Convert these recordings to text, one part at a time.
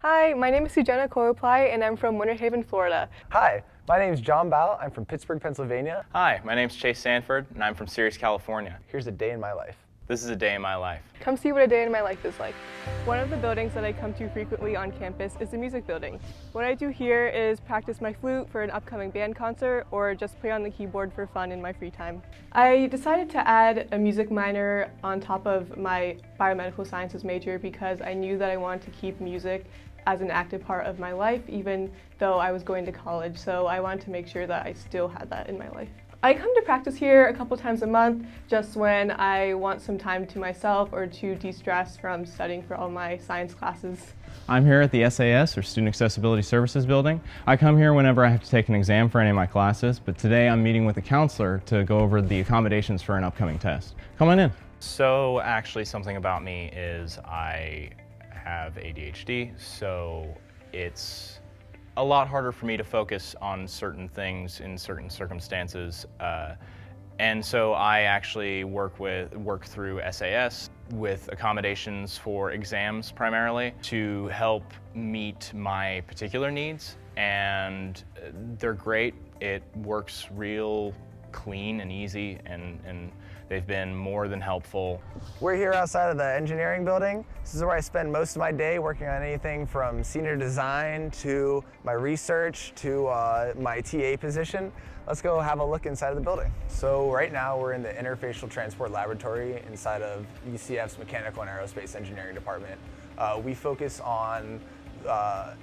Hi, my name is Sujana Koroplai, and I'm from Winter Haven, Florida. Hi, my name is John Bowell. I'm from Pittsburgh, Pennsylvania. Hi, my name's Chase Sanford, and I'm from Ceres, California. Here's a day in my life. This is a day in my life. Come see what a day in my life is like. One of the buildings that I come to frequently on campus is the music building. What I do here is practice my flute for an upcoming band concert or just play on the keyboard for fun in my free time. I decided to add a music minor on top of my biomedical sciences major because I knew that I wanted to keep music as an active part of my life even though I was going to college, so I wanted to make sure that I still had that in my life. I come to practice here a couple times a month just when I want some time to myself or to de-stress from studying for all my science classes. I'm here at the SAS, or Student Accessibility Services building. I come here whenever I have to take an exam for any of my classes, but today I'm meeting with a counselor to go over the accommodations for an upcoming test. Come on in. So actually something about me is I have ADHD, so it's a lot harder for me to focus on certain things in certain circumstances. And so I actually work through SAS with accommodations for exams primarily to help meet my particular needs, and they're great. It works real clean and easy, and they've been more than helpful. We're here outside of the engineering building. This is where I spend most of my day working on anything from senior design to my research to my TA position. Let's go have a look inside of the building. So right now we're in the Interfacial Transport Laboratory inside of UCF's Mechanical and Aerospace Engineering Department. We focus on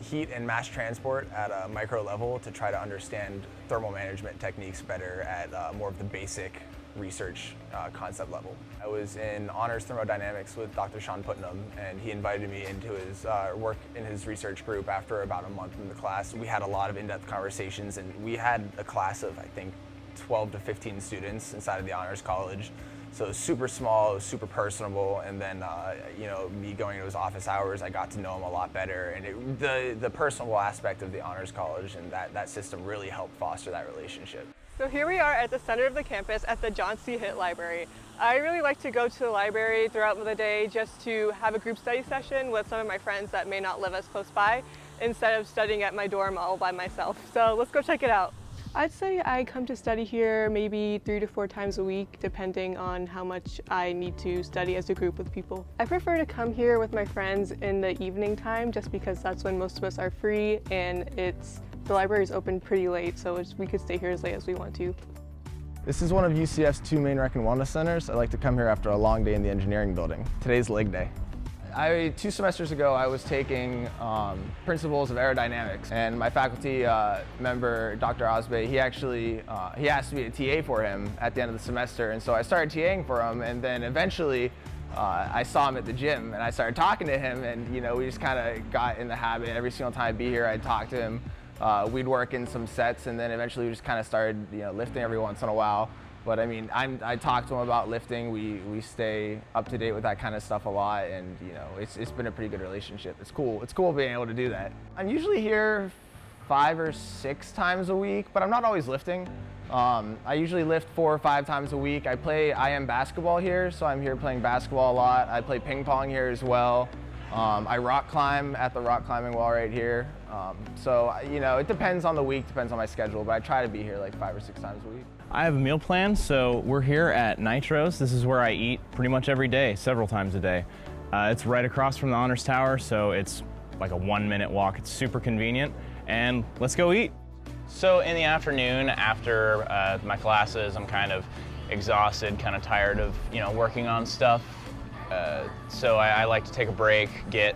heat and mass transport at a micro level to try to understand thermal management techniques better at more of the basic research concept level. I was in honors thermodynamics with Dr. Sean Putnam, and he invited me into his work in his research group after about a month in the class. We had a lot of in-depth conversations, and we had a class of, I think, 12 to 15 students inside of the honors college. So it was super small, it was super personable, and then me going to his office hours, I got to know him a lot better, and the personal aspect of the honors college and that system really helped foster that relationship. So here we are at the center of the campus at the John C. Hitt Library. I really like to go to the library throughout the day just to have a group study session with some of my friends that may not live as close by, instead of studying at my dorm all by myself. So let's go check it out. I'd say I come to study here maybe 3 to 4 times a week, depending on how much I need to study as a group with people. I prefer to come here with my friends in the evening time just because that's when most of us are free, and the library is open pretty late, so we could stay here as late as we want to. This is one of UCF's 2 main rec and wellness centers. I like to come here after a long day in the engineering building. Today's leg day. 2 semesters ago, I was taking Principles of Aerodynamics, and my faculty member, Dr. Osbe, he asked me to TA for him at the end of the semester, and so I started TAing for him, and then eventually I saw him at the gym, and I started talking to him, and we just kind of got in the habit. Every single time I'd be here, I'd talk to him. We'd work in some sets, and then eventually we just kind of started lifting every once in a while. But I mean, I talk to him about lifting. We stay up to date with that kind of stuff a lot, and it's been a pretty good relationship. It's cool. It's cool being able to do that. I'm usually here 5 or 6 times a week, but I'm not always lifting. I usually lift 4 or 5 times a week. I play IM basketball here, so I'm here playing basketball a lot. I play ping pong here as well. I rock climb at the rock climbing wall right here. So it depends on the week, depends on my schedule, but I try to be here like 5 or 6 times a week. I have a meal plan, so we're here at Nitros. This is where I eat pretty much every day, several times a day. It's right across from the Honors Tower, so it's like a 1-minute walk. It's super convenient, and let's go eat. So in the afternoon, after my classes, I'm kind of exhausted, kind of tired of working on stuff. So I like to take a break, get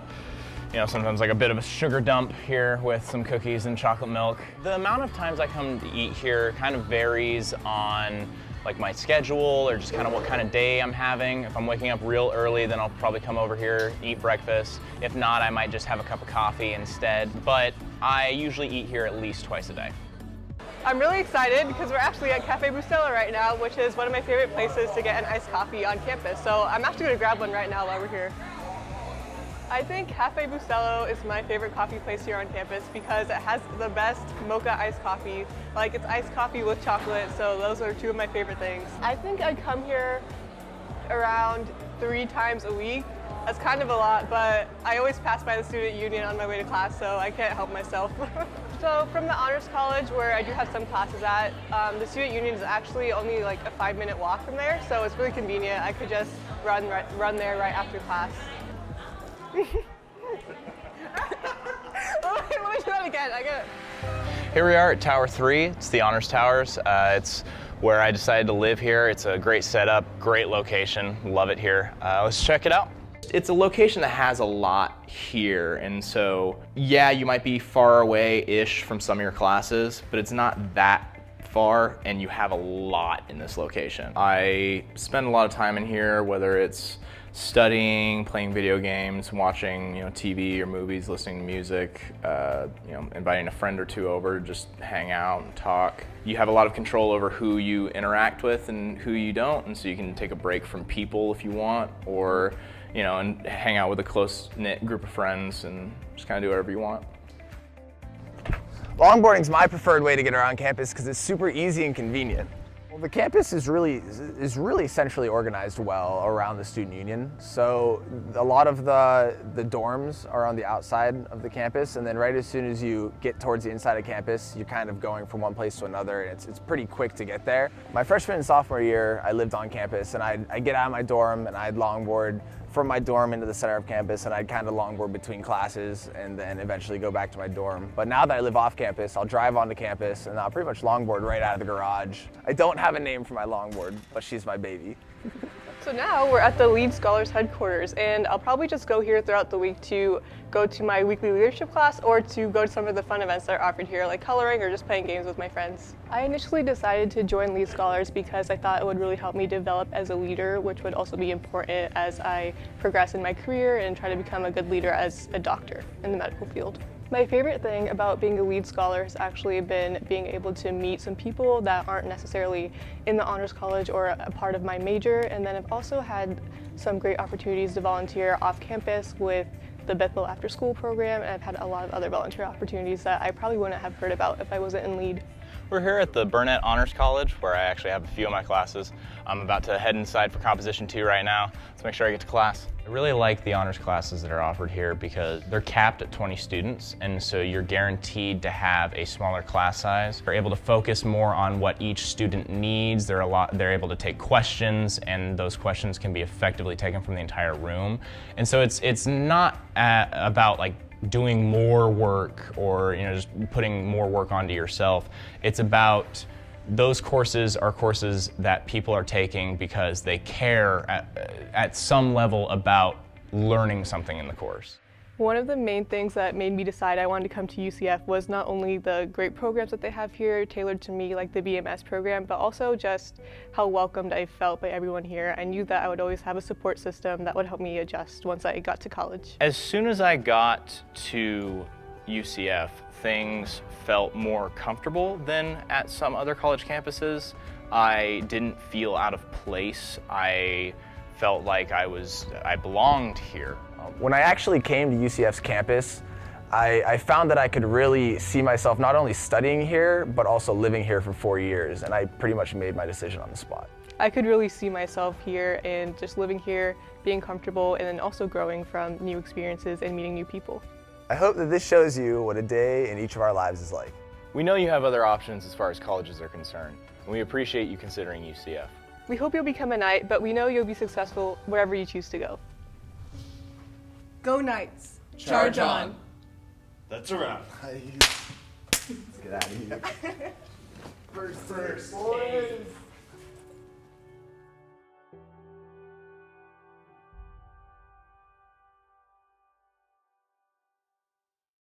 sometimes like a bit of a sugar dump here with some cookies and chocolate milk. The amount of times I come to eat here kind of varies on like my schedule or just kind of what kind of day I'm having. If I'm waking up real early, then I'll probably come over here, eat breakfast. If not, I might just have a cup of coffee instead. But I usually eat here at least twice a day. I'm really excited because we're actually at Cafe Bustelo right now, which is one of my favorite places to get an iced coffee on campus. So I'm actually going to grab one right now while we're here. I think Cafe Bustelo is my favorite coffee place here on campus because it has the best mocha iced coffee. Like, it's iced coffee with chocolate, so those are 2 of my favorite things. I think I come here around 3 times a week, That's kind of a lot, but I always pass by the student union on my way to class, so I can't help myself. So from the Honors College, where I do have some classes at, the student union is actually only like a 5-minute walk from there, so it's really convenient. I could just run there right after class. Let me do that again. I get it. Here we are at Tower 3. It's the Honors Towers. It's where I decided to live here. It's a great setup, great location. Love it here. Let's check it out. It's a location that has a lot here, and so yeah, you might be far away-ish from some of your classes, but it's not that far, and you have a lot in this location. I spend a lot of time in here, whether it's studying, playing video games, watching TV or movies, listening to music, inviting a friend or two over to just hang out and talk. You have a lot of control over who you interact with and who you don't, and so you can take a break from people if you want, or and hang out with a close-knit group of friends and just kind of do whatever you want. Longboarding is my preferred way to get around campus because it's super easy and convenient. Well, the campus is really centrally organized well around the student union. So a lot of the dorms are on the outside of the campus, and then right as soon as you get towards the inside of campus, you're kind of going from one place to another, and it's pretty quick to get there. My freshman and sophomore year, I lived on campus, and I'd get out of my dorm and I'd longboard from my dorm into the center of campus, and I'd kind of longboard between classes and then eventually go back to my dorm. But now that I live off campus, I'll drive onto campus and I'll pretty much longboard right out of the garage. I don't have a name for my longboard, but she's my baby. So now we're at the Lead Scholars headquarters, and I'll probably just go here throughout the week to go to my weekly leadership class or to go to some of the fun events that are offered here, like coloring or just playing games with my friends. I initially decided to join Lead Scholars because I thought it would really help me develop as a leader, which would also be important as I progress in my career and try to become a good leader as a doctor in the medical field. My favorite thing about being a Lead Scholar has actually been being able to meet some people that aren't necessarily in the Honors College or a part of my major, and then I've also had some great opportunities to volunteer off campus with the Bethel After School program, and I've had a lot of other volunteer opportunities that I probably wouldn't have heard about if I wasn't in Lead. We're here at the Burnett Honors College, where I actually have a few of my classes. I'm about to head inside for Composition 2 right now. Let's make sure I get to class. I really like the honors classes that are offered here because they're capped at 20 students, and so you're guaranteed to have a smaller class size. You're able to focus more on what each student needs. They're able to take questions, and those questions can be effectively taken from the entire room. And so it's not about like doing more work or just putting more work onto yourself. It's about those courses are courses that people are taking because they care at some level about learning something in the course. One of the main things that made me decide I wanted to come to UCF was not only the great programs that they have here tailored to me, like the BMS program, but also just how welcomed I felt by everyone here. I knew that I would always have a support system that would help me adjust once I got to college. As soon as I got to UCF, things felt more comfortable than at some other college campuses. I didn't feel out of place. I felt like I belonged here. When I actually came to UCF's campus, I found that I could really see myself not only studying here, but also living here for 4 years, and I pretty much made my decision on the spot. I could really see myself here and just living here, being comfortable, and then also growing from new experiences and meeting new people. I hope that this shows you what a day in each of our lives is like. We know you have other options as far as colleges are concerned, and we appreciate you considering UCF. We hope you'll become a Knight, but we know you'll be successful wherever you choose to go. Go Knights! Charge on! That's a wrap. Let's get out of here. First, boys.